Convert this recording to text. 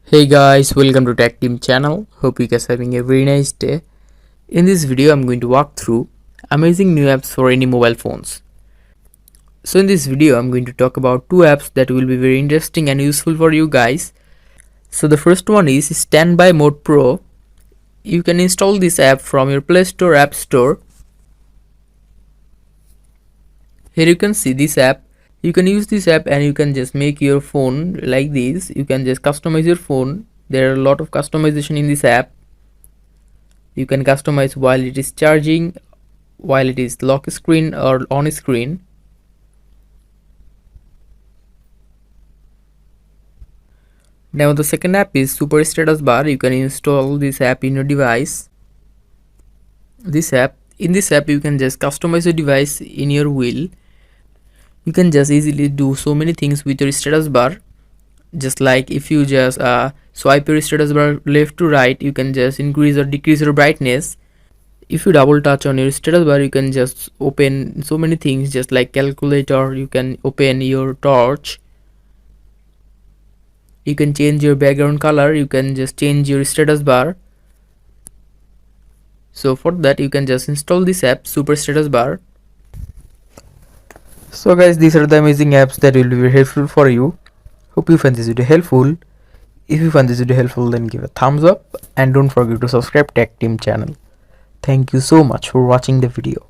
Hey guys, welcome to Tech Team channel. Hope you guys are having a very nice day. In this video, I'm going to walk through amazing new apps for any mobile phones. So in this video, I'm going to talk about two apps that will be very interesting and useful for you guys. So the first one is Standby Mode Pro. You can install this app from your Play Store App Store. Here you can see this app. You can use this app and you can just make your phone like this. You can just customize your phone. There are a lot of customization in this app. You can customize while it is charging, while it is lock screen or on screen. Now the second app is Super Status Bar. You can install this app in your device. In this app you can just customize your device in your will. You can just easily do so many things with your status bar. Just like if you just swipe your status bar left to right, you can just increase or decrease your brightness. If you double touch on your status bar, you can just open so many things, just like calculator. You can open your torch. You can change your background color. You can just change your status bar. So for that you can just install this app, Super Status Bar. So guys, these are the amazing apps that will be very helpful for you. Hope you find this video helpful. If you find this video helpful, then give a thumbs up and don't forget to subscribe Tech Team channel. Thank you so much for watching the video.